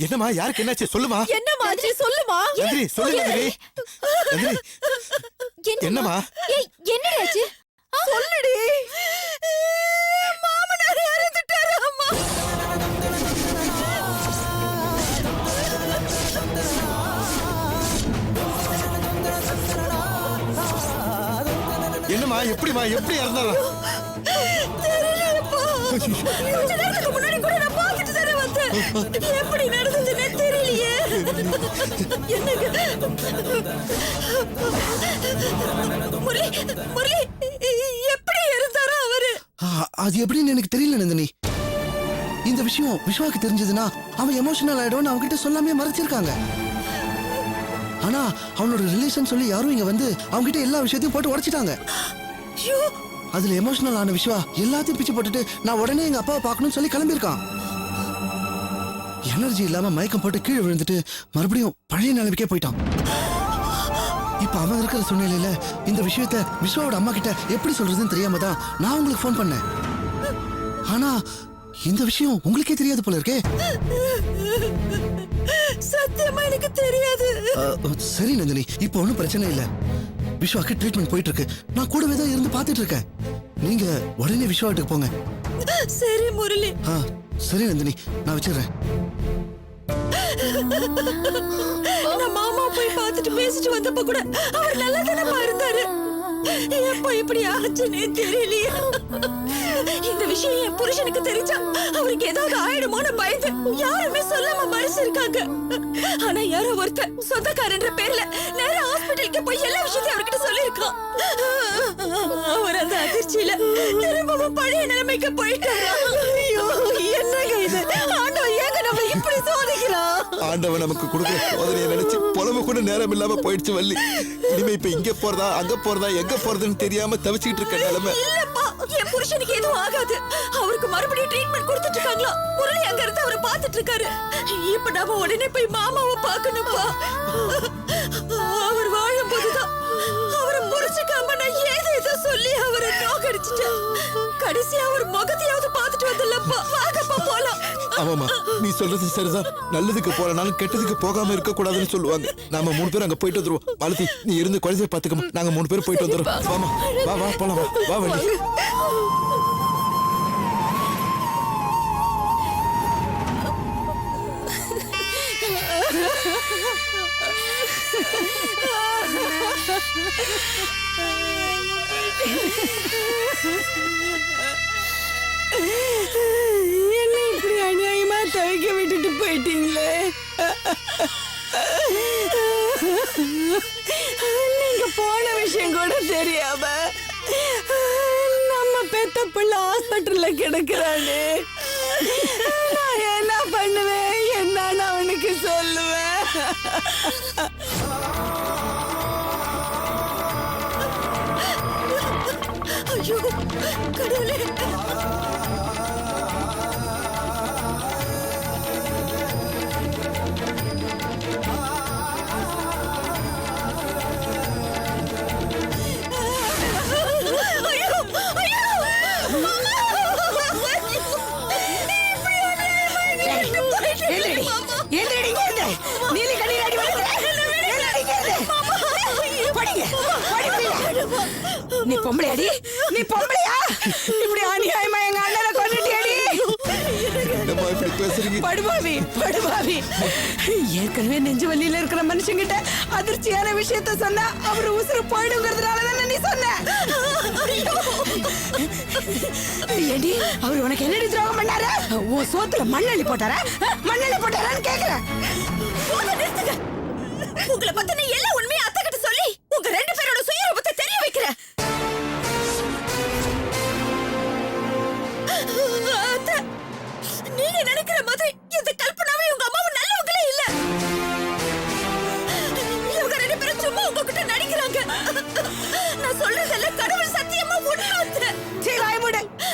என்னம்மா யாருக்கு என்னாச்சு சொல்லுமா. என்னம்மா ஆச்சு சொல்லுமா. நந்தினி சொல்லு நந்தினி. நந்தினி என்னம்மா என்னடாச்சு சொல்லுடி. மாமனார் இறந்துட்டாரு அம்மா. என்னம்மா எப்படிமா எப்படி இறந்தாரா? கொஞ்ச நேரத்துக்கு முன்னாடி கூட நான் பாத்துட்டு தானே வந்தேன். எப்படி நடந்ததுன்னே தெரியலையே. முரளி முரளி எப்படி இருந்தாரோ அவரு? அது எப்படின்னு எனக்கு தெரியல நந்தினி. இந்த விஷயம் விஸ்வாக்கு தெரிஞ்சதுன்னா அவன் எமோஷனல் ஆயிடும்னு அவன்கிட்ட சொல்லாமே மறைச்சிருக்காங்க. ஆனா அவனோட ரிலேஷன் சொல்லி யாரும் இங்க வந்து அவன்கிட்ட எல்லா விஷயத்தையும் போட்டு உடைச்சிட்டாங்க. அதுல எமோஷனல் ஆன விஸ்வா எல்லாத்தையும் பிச்சு போட்டுட்டு நான் உடனே எங்க அப்பாவை பார்க்கணும்னு சொல்லி கிளம்பியிருக்கான். எனர்ஜி இல்லாம மயக்கம் போட்டு கீழே விழுந்துட்டு மறுபடியும் பழைய நிலைமைக்கே போயிட்டான். இப்ப அவன் இருக்கிற சூழ்நிலையில இந்த விஷயத்த விஸ்வாவோட அம்மா கிட்ட எப்படி சொல்றதுன்னு தெரியாம தான் நான் உங்களுக்கு ஃபோன் பண்ணேன். ஆனா இந்த விஷயம் உங்களுக்கே தெரியாது போல இருக்கே. சத்தியமா எனக்கு தெரியாது. சரி நந்தினி, இப்ப ஒன்னும் பிரச்சனை இல்ல. விஸ்வாக்கு ட்ரீட்மெண்ட் போயிட்டு இருக்கு. நான் கூடவே தான் இருந்து பாத்துட்டு இருக்கேன். நீங்க உடனே விஸ்வா வீட்டுக்கு போங்க. சரி முரளி. சரி நந்தினி, நான் வச்சிடுறேன். நான் மாமா போய் பார்த்துட்டு பேசிட்டு வந்தப்ப கூட அவர் நல்லா தானே இருந்தாரு. எப்ப இப்படி ஆச்சுன்னே தெரியலையே. இந்த விஷயம் என் புருஷனுக்கு தெரிஞ்சா அவருக்கு ஏதாவது ஆயிடுமோன்னு பயந்து யாருமே சொல்லாம மறைச்சிருக்காங்க. ஆனா யாரோ ஒருத்தர் சொந்தக்காரன்ற பேர்ல நேரா ஹாஸ்பிட்டலுக்கு போய் எல்லா விஷயத்தையும் அவர்கிட்ட சொல்லிருக்கான். அவர் அந்த அதிர்ச்சியில திரும்பவும் பழைய நிலைமைக்கு போயிட்டாரு. ஐயோ என்னங்க இது? ஆண்டவன் ஏங்க நம்ம இப்படி சோதிக்கிறான்? ஆண்டவன் நமக்கு கொடுக்குற சோதனையை நினைச்சு புலம்பு கூட நேரம் இல்லாம போயிடுச்சு வள்ளி. இனிமே இப்ப இங்க போறதா அங்க போறதா எங்க போறதுன்னு தெரியாம தவிச்சுக்கிட்டு இருக்க நிலைமை. இல்லப்பா, என் புருஷனுக்கு எதுவும் ஆகாது. அவருக்கு மறுபடியும் ட்ரீட்மெண்ட் கொடுத்துட்டு இருக்காங்களா? முரளி அங்க இருந்து அவரை பாத்துட்டு இருக்காரு. இப்ப நாம உடனே போய் மாமாவை பார்க்கணும்பா. அவர் வாழும் போதுதான் அவரை முறிச்சுக்காம நான் ஏதோ சொல்லி அவரை நோக்கடிச்சிட்டேன். கடைசி அவர் முகத்தையாவது பாத்துட்டு வந்துடலப்பா. வாங்கப்பா போலாம். ஆமாமா, நீ சொல்றது சரிதான். நல்லதுக்கு போறனாலும் கெட்டதுக்கு போகாம இருக்க கூடாதுன்னு சொல்லுவாங்க. நாம 3 பேரும் அங்க போயிட்டு வந்துருவோம். மாலதி நீ இருந்து குழந்தைய பாத்துக்கமா. நாங்க 3 பேரும் போயிட்டு வந்துடுறோம். வாமா, வா வா போலாம். வா வள்ளி. என்ன இப்படி அநியாயமா தவிக்க விட்டுட்டு போயிட்டீங்களே. நீங்க போன விஷயம் கூட தெரியாம நம்ம பெத்த பிள்ளை ஹாஸ்பிட்டல்ல கிடக்குறானே. நான் என்ன பண்ணுவேன், என்னன்னு அவனுக்கு சொல்லுவேன். ஐயோ கடவுளே. நீ பொம்பளையாடி? நீ பொம்பளையா? இப்படி அநியாயமா எங்க அண்ணனை கொன்னுட்டியாடி? என்னம்மா இப்படி பேசுறீங்க? படுபாவி படுபாவி. ஏற்கனவே நெஞ்சு வலியில இருக்கிற மனுஷங்கிட்ட அதிர்ச்சியான விஷயத்த சொன்னா அவரு உசுறு போயிடுங்கிறதுனால தானே நீ சொன்ன. ஏடி அவர் உனக்கு என்னடி துரோகம் பண்ணாரு? உன் சோத்துல மண்ணள்ளி போட்டாரா? மண்ணள்ளி போட்டாரான்னு கேக்குறேன். உங்களை பத்தின எல்லா உண்மையும் அத்தை கிட்ட சொல்லி உங்க 2 பேரோட சுயரூபத்தை தெரிய வைக்கிறேன். நீங்க நினைக்கிற மாதிரி இந்த கல்பனாவே உங்க அம்மாவும் நல்லவங்களே இல்ல. இவங்க 2 பேரும் சும்மா உங்ககிட்ட நடிக்கிறாங்க. நான் சொல்றதெல்லாம் கடவுள் சத்தியமா உண்மை.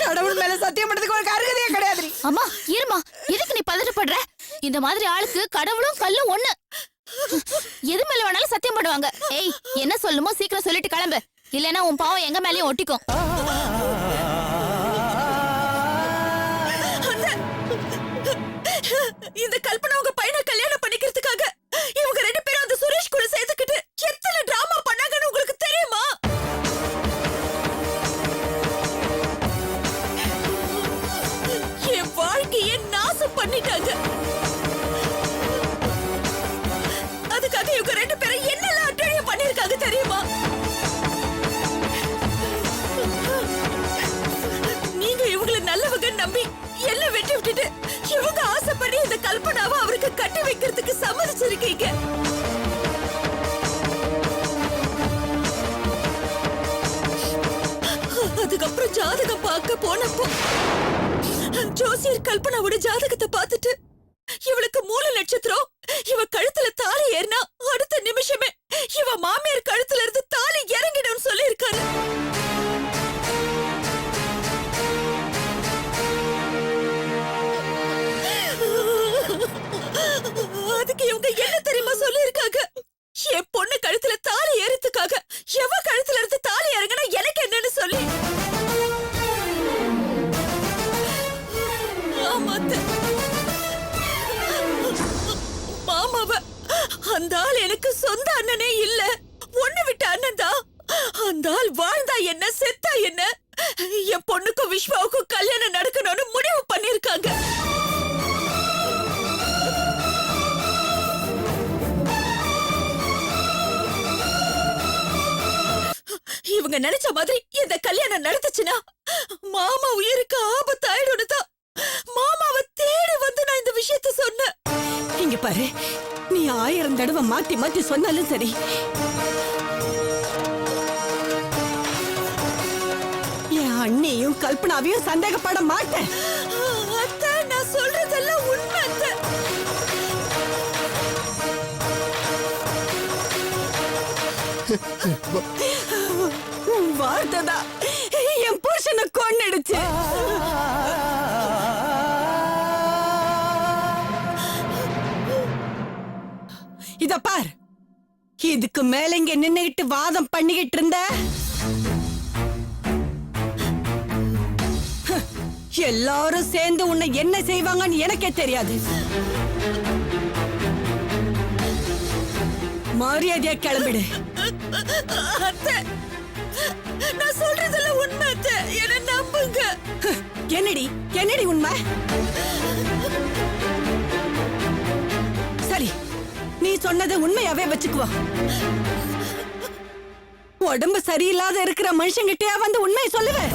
கடவுள் மேல சத்தியம் பண்றதுக்கு ஒரு அருகதையே கிடையாது. அம்மா இருமா, எதுக்கு நீ பதட்டப்படுற? இந்த மாதிரி ஆளுக்கு கடவுளும் கல்லும் ஒண்ணு. எது மேல வேணாலும் சத்தியம் பண்ணுவாங்க. ஏய் என்ன சொல்லுமோ சீக்கிரம் சொல்லிட்டு கிளம்பு, இல்லனா உன் பாவம் எங்க மேலயும் ஒட்டிக்கும். இந்த கல்பனா உங்க பையனை கல்யாணம் பண்ணிக்கிறதுக்காக இவங்க ரெண்டு பேரும் அந்த சுரேஷ் கூட சேர்த்துக்கிட்டு எத்தனை டிராமா பண்ணாங்கன்னு உங்களுக்கு தெரியுமா? என் வாழ்க்கையை நாசம் பண்ணிட்டாங்க. அதுக்காக இவங்க ரெண்டு பேரும் என்னெல்லாம் அட்டழியம் பண்ணிருக்காங்க தெரியுமா? நீங்க இவங்களை நல்லவங்க நம்பி எல்லாம் வெட்டி விட்டுட்டு இவங்க ஆசைப்படி இந்த கல்பனாவை அவருக்கு கட்டி வைக்கிறதுக்கு சம்மதிச்சிருக்கீங்க. அதுக்கப்புறம் ஜாதகம் பார்க்க போனப்போ ஜோசியர் கல்பனாவோட ஜாதகத்தை பார்த்துட்டு இவளுக்கு மூல நட்சத்திரம், இவ கழுத்துல தாலி ஏறினா அடுத்த நிமிஷமே இவ மாமியார் கழுத்துல இருந்து தாலி இறங்கிடும் சொல்லியிருக்காரு. அதுக்கு இவங்க என்ன தெரியுமா சொல்லியிருக்காங்க? என் பொண்ணு கழுத்துல தாலி ஏறதுக்காக எவ கழுத்துல இருந்து தாலி இறங்கினா எனக்கு என்னன்னு சொல்லி. மாமாவ அந்த ஆள் எனக்கு சொந்த அண்ணனே இல்ல, ஒண்ணு விட்ட அண்ணன் தான். அந்த ஆள் வாழ்ந்தா என்ன செத்தா என்ன, என் பொண்ணுக்கும் விஸ்வாவுக்கும் கல்யாணம் நடக்கணும்னு முடிவு பண்ணிருக்காங்க. இவங்க நினைச்ச மாதிரி இந்த கல்யாணம் நடந்துச்சுன்னா மாமா உயிருக்கு ஆபத்தாயிடும்னு தான் மாமாவை தேடி வந்து நான் இந்த விஷயத்த சொன்னேன். இங்க பாரு, நீ 1000 தடவை மாத்தி மாத்தி சொன்னாலும் சரி, என் அண்ணியும் கல்பனாவையும் சந்தேகப்பட மாட்டேன். அத்தை, நான் சொல்றதெல்லாம் உண்மை அத்தை. வார்த்தைதான் என் புருஷனை கொன்னுடுச்சு. இத பார், இதுக்கு மேல இங்க நின்னுகிட்டு வாதம் பண்ணிக்கிட்டு இருந்த எல்லாரும் சேர்ந்து உன்னை என்ன செய்வாங்கன்னு எனக்கே தெரியாது. மரியாதையா கிளம்பிடு. அத்தை, நான் சொல்றதெல்லாம் உண்மை அத்தை, என்ன நம்புங்க. என்னடி என்னடி உண்மை? சரி, நீ சொன்னதை உண்மையாவே வச்சுக்குவா. உடம்பு சரியில்லாத இருக்கிற மனுஷங்கிட்டயா வந்து உண்மையை சொல்லுவேன்?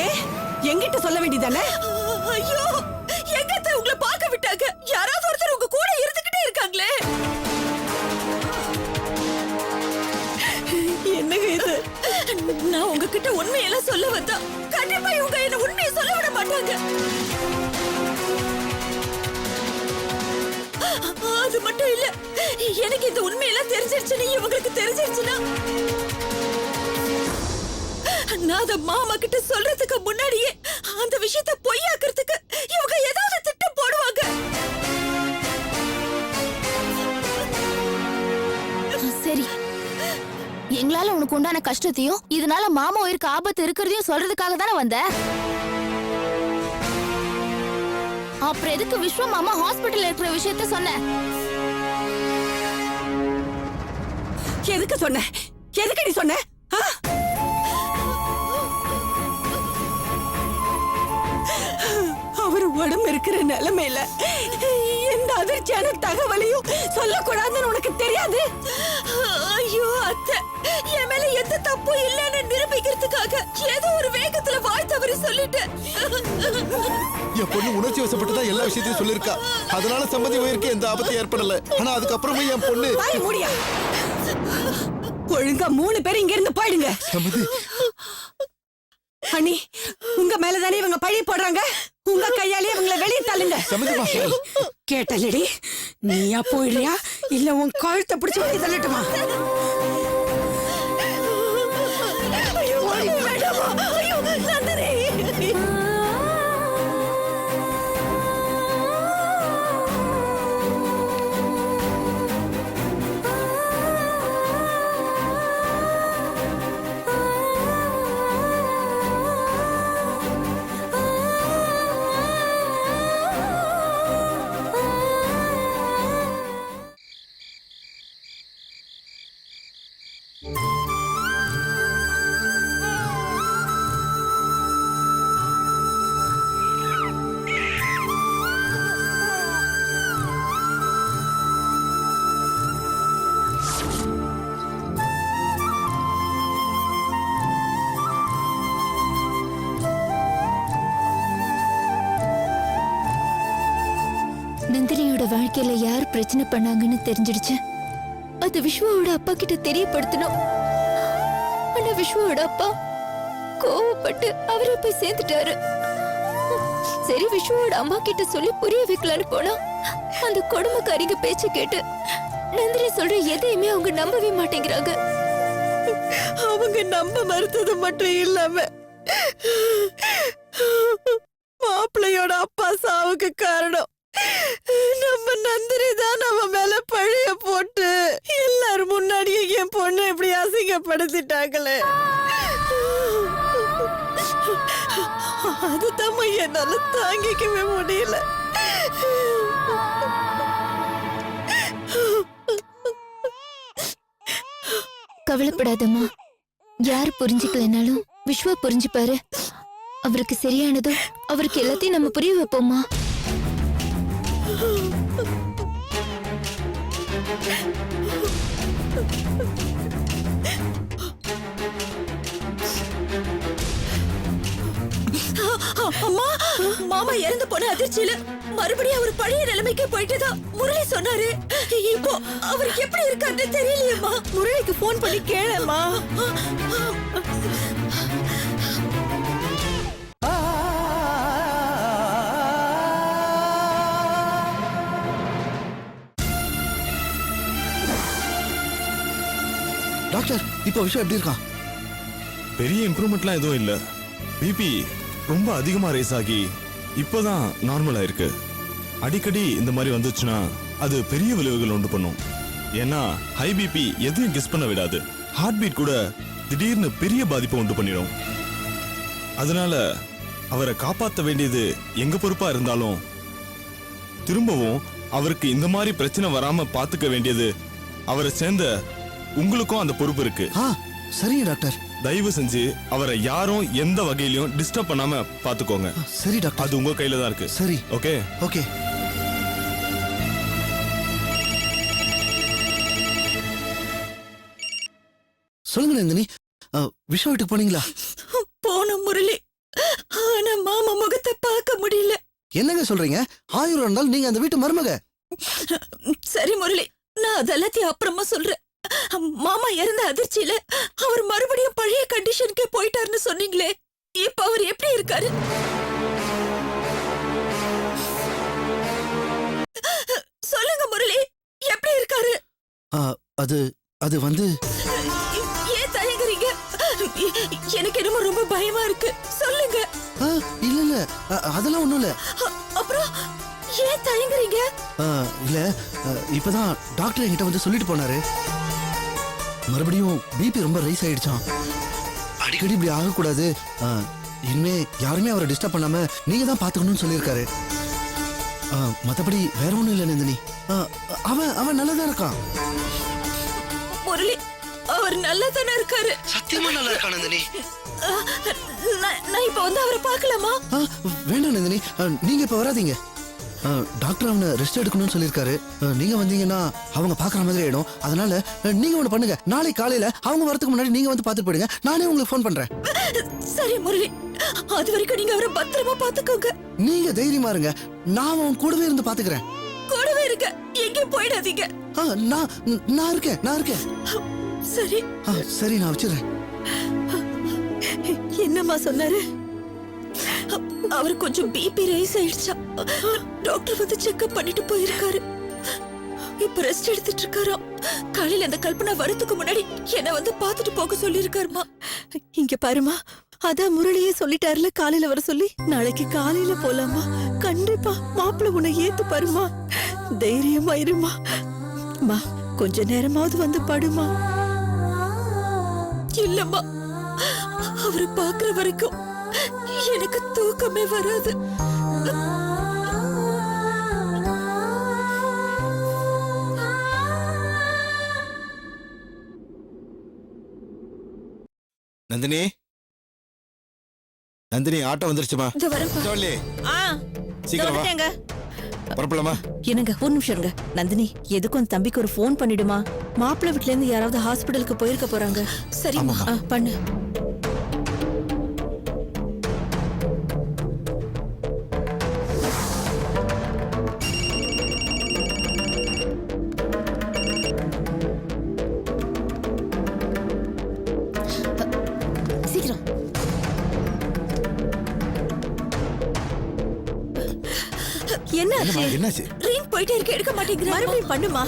ஏ, எங்கிட்ட சொல்ல வேண்டியதானே? ஐயோ, எங்க அத்தை உங்களை பார்க்க விட்டாங்க? யாராவது ஒருத்தர் உங்க கூட இருந்துகிட்டே இருக்காங்களே. என்னங்க இது? நான் உங்ககிட்ட உண்மையெல்லாம் சொல்ல வந்தா கண்டிப்பா இவங்க என்ன உண்மையை சொல்ல விட மாட்டாங்க. அது மட்டும் இல்ல, எனக்கு இந்த உண்மையெல்லாம் தெரிஞ்சிருச்சுன்னு இவங்களுக்கு தெரிஞ்சிருச்சுன்னா நான் அத மாமா கிட்ட சொல்றதுக்கு முன்னாடியே அந்த விஷயத்தை பொய்யாக்குறதுக்கு இவங்க ஏதாவது திட்டம் போடுவாங்க. சரி, எங்களால உனக்கு உண்டான கஷ்டத்தையும் இதனால மாமா உயிருக்கு ஆபத்து இருக்கிறதையும் சொல்றதுக்காக தானே வந்த. அப்புறம் எதுக்கு விஸ்வ மாமா ஹாஸ்பிட்டல் இருக்கிற விஷயத்த சொன்ன? எதுக்கு சொன்ன? எதுக்கு நீ சொன்ன? அவர் உடம்பு இருக்கிற நிலைமையில எந்த அதிர்ச்சியான தகவலையும் சொல்லக்கூடாதுன்னு உனக்கு தெரியாது? ஐயோ அத்தை, என் மேல எந்த தப்பும் இல்லைன்னு நிரூபிக்கிறதுக்காக ஏதோ ஒரு வேகத்துல வாய் தவறி சொல்லிட்டேன். என் பொண்ணு உணர்ச்சி வசப்பட்டுதான் எல்லா விஷயத்தையும் சொல்லிருக்கா. அதனால சம்பந்தி உயிருக்கு எந்த ஆபத்தும் ஏற்படல. ஆனா அதுக்கப்புறமே என் பொண்ணு வாய் மூடியா. ஒழுங்கா 3 பேர் இங்க இருந்து போயிடுங்க. சம்பந்தி, அண்ணி, உங்க மேலதானே இவங்க பழி போடுறாங்க. உங்க கையாலே இவங்களை வெளியே தள்ளுங்க. சம்பந்திமா, கேட்டலடி, நீயா போயிடுறியா இல்ல உன் கழுத்தை பிடிச்சு வெளியே தள்ளட்டுமா? ஐயோ, வேண்டாமா. ஐயோ, நந்தினி. விஸ்வாவோட வாழ்க்கையில யார் பிரச்சனை பண்ணாங்கன்னு தெரிஞ்சிடுச்சு. அது விஸ்வாவோட அப்பா கிட்ட தெரியப்படுத்தணும். ஆனா விஸ்வாவோட அப்பா கோவப்பட்டு அவரை போய் சேர்த்துட்டாரு. சரி விஸ்வாவோட அம்மா கிட்ட சொல்லி புரிய வைக்கலான்னு போனா அந்த கொடுமைக்காரிங்க பேச்ச கேட்டு நந்தினி சொல்ற எதையுமே அவங்க நம்பவே மாட்டேங்கிறாங்க. அவங்க நம்ப மறுத்தது மட்டும் இல்லாம மாப்பிள்ளையோட அப்பா சாவுக்கு காரணம் நம்ம நந்தினி தான் நம்ம மேல பழைய போட்டு எல்லாரும் முன்னாடியே என் பொண்ணு இப்படி அசிங்கப்படுத்திட்டாங்களே. அதுதான் என்னால தாங்கிக்கவே முடியல. கவலைப்படாதம்மா, யார் புரிஞ்சுக்கலனாலும் விஸ்வா புரிஞ்சுப்பாரு. அவருக்கு சரியானதோ அவருக்கு எல்லாத்தையும் நம்ம புரிய வைப்போம்மா. அம்மா, மாமா இறந்து போன அதிர்ச்சியில மறுபடியும் அவர் பழைய நிலைமைக்கு போயிட்டுதான் முரளி சொன்னாரு. இப்போ அவருக்கு எப்படி இருக்காருன்னு தெரியலையம்மா. முரளிக்கு போன் பண்ணி கேளம்மா. டாக்டர் இப்போ விஷயம் எப்படி இருக்கான்? பெரிய இம்ப்ரூவ்மெண்ட்லாம் எதுவும் இல்ல. பிபி ரொம்ப அதிகமா ரேஸ் ஆகி இப்போதான் நார்மலா இருக்கு. அடிக்கடி இந்த மாதிரி வந்துச்சுன்னா அது பெரிய விளைவுகள் உண்டு பண்ணும். ஏன்னா ஹை பிபி எதையும் கெஸ் பண்ண விடாது. ஹார்ட் பீட் கூட திடீர்னு பெரிய பாதிப்பை உண்டு பண்ணிடும். அதனால அவரை காப்பாற்ற வேண்டியது எங்க பொறுப்பா இருந்தாலும் திரும்பவும் அவருக்கு இந்த மாதிரி பிரச்சனை வராம பாத்துக்க வேண்டியது அவரை சேர்ந்த உங்களுக்கும் அந்த பொறுப்பு இருக்கு. சரிங்க டாக்டர். தயவு செஞ்சு அவரை யாரும் எந்த வகையிலும் டிஸ்டர்ப் பண்ணாம பாத்துக்கோங்க. சரி டாக்டர். அது உங்க கையில தான் இருக்கு. சரி. Okay okay. சொல்லுங்க நந்தினி, விஷயம் வீட்டுக்கு போனீங்களா? போன முரளி, ஆனா மாமா முகத்தை பார்க்க முடியல. என்னங்க சொல்றீங்க? 1000 இருந்தாலும் நீங்க அந்த வீட்டு மருமக. சரி முரளி, நான் அதெல்லாத்தையும் அப்புறமா சொல்றேன். மாமா இறந்த அதிர்ச்சியில அவர் மறுபடியும் பழைய கண்டிஷனுக்கே போயிட்டாருன்னு சொன்னீங்களே, இப்ப அவர் எப்படி இருக்காரு? சொல்லுங்க முரளி, எப்படி இருக்காரு? அது வந்து ஏன் தயங்குறீங்க? எனக்கு என்னமோ ரொம்ப பயமா இருக்கு. சொல்லுங்க. இல்ல இல்ல, அதெல்லாம் ஒண்ணும் இல்ல. அப்புறம் ஏன் தயங்குறீங்க? இல்ல, இப்பதான் டாக்டர் என்கிட்ட வந்து சொல்லிட்டு போனாரு. மறுபடியும் பிபி ரொம்ப ரைஸ் ஆயிடுச்சான். அடிக்கடி இப்படி ஆகக்கூடாது. இனிமே யாருமே அவரை டிஸ்டர்ப் பண்ணாம நீங்க தான் பாத்துக்கணும்னு சொல்லியிருக்காரு. மத்தபடி வேற ஒண்ணும் இல்ல நந்தினி. அவன் நல்லதா இருக்கான். முரளி, அவர் நல்லதானே இருக்காரு? சத்தியமா நல்லா இருக்கான் நந்தினி. நான் இப்ப வந்து அவரை பார்க்கலாமா? வேண்டாம் நந்தினி, நீங்க இப்ப வராதீங்க. டாக்டர் அவனை ரெஸ்ட் எடுக்கணும்னு சொல்லியிருக்காரு. நீங்க வந்தீங்கன்னா அவங்க பாக்குற மாதிரி ஆயிடும். அதனால நீங்க ஒண்ணு பண்ணுங்க, நாளை காலையில அவங்க வரதுக்கு முன்னாடி நீங்க வந்து பாத்துட்டு போயிடுங்க. நானே உங்களுக்கு ஃபோன் பண்றேன். சரி முரளி, அது வரைக்கும் நீங்க அவரை பத்திரமா பாத்துக்கோங்க. நீங்க தைரியமா இருங்க, நான் அவன் கூடவே இருந்து பாத்துக்கிறேன். கூடவே இருங்க, எங்கேயும் போயிடாதீங்க. நான் இருக்கேன். சரி சரி, நான் வச்சிடுறேன். என்னம்மா சொன்னாரு? அவர் கொஞ்சம் பிபி ரைஸ் ஆயிடுச்சா. டாக்டர் வந்து செக்அப் பண்ணிட்டு போயிருக்காரு. இப்ப ரெஸ்ட் எடுத்துட்டு இருக்காராம். காலையில அந்த கல்பனா வரதுக்கு முன்னாடி என்ன வந்து பாத்துட்டு போக சொல்லிருக்காருமா. இங்க பாருமா, அதான் முரளியே சொல்லிட்டாருல காலையில வர சொல்லி. நாளைக்கு காலையில போலாமா? கண்டிப்பா மாப்பிள்ள உன்னை ஏத்து பாருமா. தைரியமா இருமா. கொஞ்ச நேரமாவது வந்து படுமா. இல்லம்மா, அவரை பாக்குற வரைக்கும் எனக்கு தூக்கமே வராது. நந்தினி, ஆட்டோ வந்துருச்சுமா. சொல்லி சீக்கிரம் வா. புறப்படலாமா? என்னங்க ஒரு நிமிஷம் இருங்க. நந்தினி, எதுக்கும் அந்த தம்பிக்கு ஒரு ஃபோன் பண்ணிடுமா. மாப்பிள்ளை வீட்ல இருந்து யாராவது ஹாஸ்பிடலுக்கு போயிருக்க போறாங்க. சரிம்மா, பண்ணு. என்னாச்சு? என்னாச்சு? ரிங் போயிட்டே இருக்க, எடுக்க மாட்டேங்கிற. மறுபடியும் பண்ணுமா?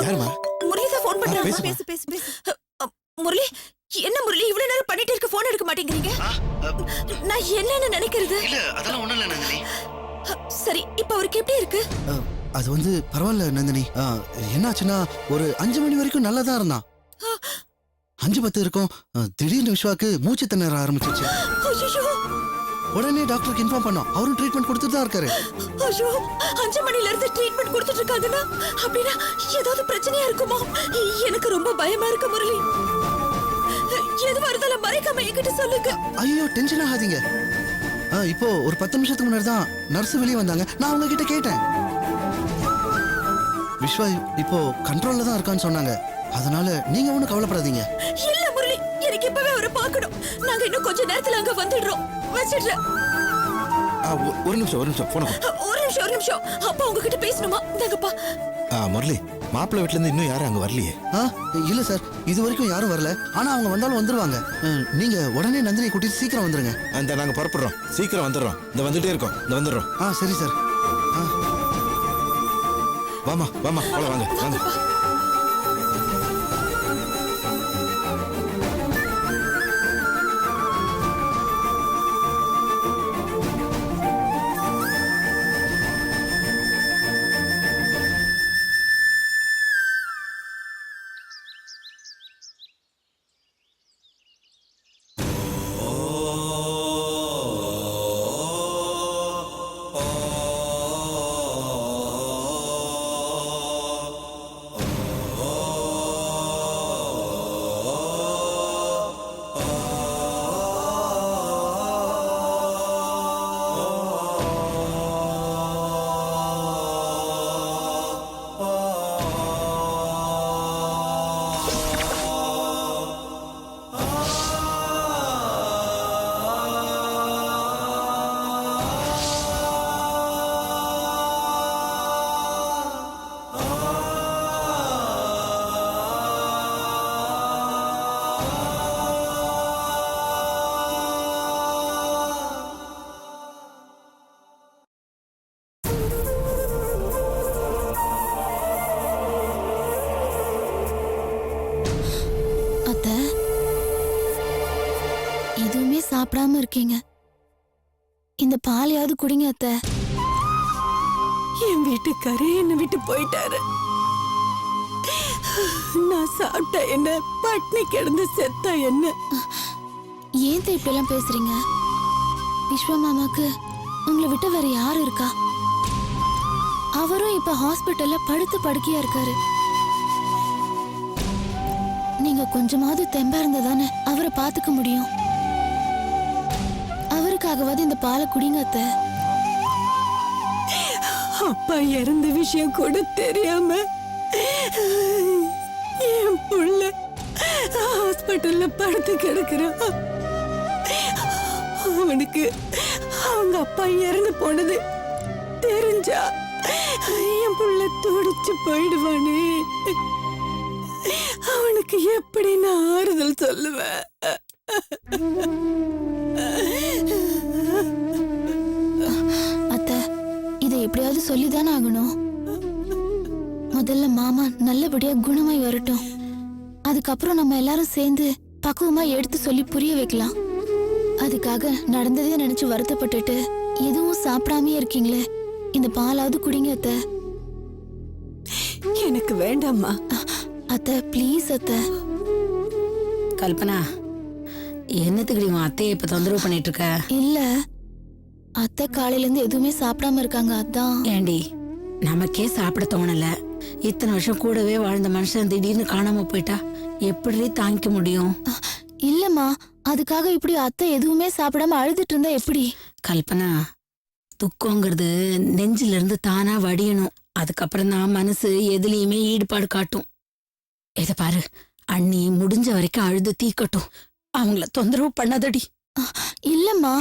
யாருமா? முரளி தான் ஃபோன் பண்றாங்க. பேசுமா. பேசு பேசு பேசு. முரளி, என்ன முரளி இவ்வளவு நேரம் பண்ணிட்டே இருக்க, ஃபோன் எடுக்க மாட்டேங்கிறீங்க? நான் என்னன்னு நினைக்கிறது? இல்ல அதெல்லாம் ஒண்ணும் இல்ல நந்தினி. சரி, இப்ப அவருக்கு எப்படி இருக்கு? அது வந்து பரவாயில்ல நந்தினி. என்னாச்சுன்னா ஒரு 5 மணி வரைக்கும் நல்லா தான் இருந்தான். 5:10 இருக்கும். திடீர்னு விஸ்வாக்கு மூச்சு திணற ஆரம்பிச்சிச்சு. ஐயோ, உடனே டாக்டருக்கு இன்ஃபார்ம் பண்ணோம். அவரும் ட்ரீட்மெண்ட் கொடுத்துட்டு தான் இருக்காரு. ஐயோ, 5 மணில இருந்து ட்ரீட்மெண்ட் கொடுத்துட்டு இருக்காங்கன்னா அப்படின்னா ஏதாவது பிரச்சனையா இருக்குமா? எனக்கு ரொம்ப பயமா இருக்கு முரளி. எதுவா இருந்தாலும் மறைக்காம என்கிட்ட சொல்லுங்க. ஐயோ டென்ஷன் ஆகாதீங்க. இப்போ ஒரு 10 நிமிஷத்துக்கு முன்னாடி தான் நர்ஸ் வெளியே வந்தாங்க. நான் அவங்க கிட்ட கேட்டேன். விஸ்வா இப்போ கண்ட்ரோல்ல தான் இருக்கான்னு சொன்னாங்க. அதனால நீங்க ஒண்ணும் கவலைப்படாதீங்க. இல்ல முரளி, எனக்கு இப்பவே அவரை பார்க்கணும். நாங்க இன்னும் கொஞ்ச நேரத்துல அங்க வந்துடுறோம். வச்சிடுறேன். ஒரு நிமிஷம் போன ஒரு நிமிஷம். அப்பா உங்ககிட்ட பேசணுமா? இந்தாங்கப்பா. முரளி, மாப்பிள்ளை வீட்டுல இருந்து இன்னும் யாரும் அங்க வரலையே? இல்ல சார், இது வரைக்கும் யாரும் வரல. ஆனா அவங்க வந்தாலும் வந்துருவாங்க. நீங்க உடனே நந்தினியை கூட்டிட்டு சீக்கிரம் வந்துருங்க. அந்த நாங்க புறப்படுறோம், சீக்கிரம் வந்துடுறோம். இந்த வந்துட்டே இருக்கோம், இந்த வந்துடுறோம். சரி சார். வாமா போலாம், வாங்க. சாப்பிடாம இருக்கீங்க. இந்த பாலையாவது குடிங்க அத்தை. என் வீட்டுக்காரே என்னை விட்டு போயிட்டாரு. நான் சாப்பிட்டா என்ன, பட்னி கிடந்து செத்தா என்ன? ஏன் இப்படி எல்லாம் பேசுறீங்க? விஸ்வா மாமாக்கு உங்களை விட்டு வேற யாரு இருக்கா? அவரும் இப்ப ஹாஸ்பிட்டல்ல படுத்து படுக்கையா இருக்காரு. நீங்க கொஞ்சமாவது தெம்பா இருந்தாதானே அவரை பாத்துக்க முடியும். அவருக்காகவாது இந்த பாலை குடிங்க அத்தை. அப்பா இறந்த விஷயம் கூட தெரியாம என் புள்ள ஹாஸ்பிட்டல்ல படுத்து கிடக்குறான். அவனுக்கு அவங்க அப்பா இறந்து போனது தெரிஞ்சா என் புள்ள துடிச்சு போயிடுவானே. அவனுக்கு எப்படி நான் ஆறுதல் சொல்லுவேன்? அத்தை, இதை எப்படியாவது சொல்லிதானே ஆகணும். முதல்ல மாமா நல்லபடியா குணமாய் வரட்டும். அதுக்கப்புறம் நம்ம எல்லாரும் சேர்ந்து பக்குவமா எடுத்து சொல்லி புரிய வைக்கலாம். அதுக்காக நடந்ததே நினைச்சு வருத்தப்பட்டுட்டு எதுவும் சாப்பிடாமே இருக்கீங்களே, இந்த பாலாவது குடிங்க அத்தை. எனக்கு வேண்டாம்மா. அத்தை ப்ளீஸ் அத்தை. கல்பனா, என்னத்துக்கு உன் அத்தையை இப்ப தொந்தரவு பண்ணிட்டு இருக்க? இல்ல அத்தை காலையில இருந்து எதுவுமே சாப்பிடாம இருக்காங்க, அதான். ஏண்டி, நமக்கே சாப்பிட தோணல. இத்தனை வருஷம் கூடவே வாழ்ந்த மனுஷன் திடீர்னு காணாம போயிட்டா எப்படி தாங்கிக்க முடியும்? இல்லம்மா, அதுக்காக இப்படி அத்தை எதுவுமே சாப்பிடாம அழுதுட்டு இருந்தா எப்படி? கல்பனா, துக்கங்கிறது நெஞ்சில இருந்து தானா வடியணும். அதுக்கப்புறம் தான் மனசு எதுலயுமே ஈடுபாடு காட்டும். இத பாரு, அண்ணி முடிஞ்ச வரைக்கும் அழுது தீக்கட்டும். அவங்கள தொந்தரவு பண்ணாதடி. இல்லம்மா,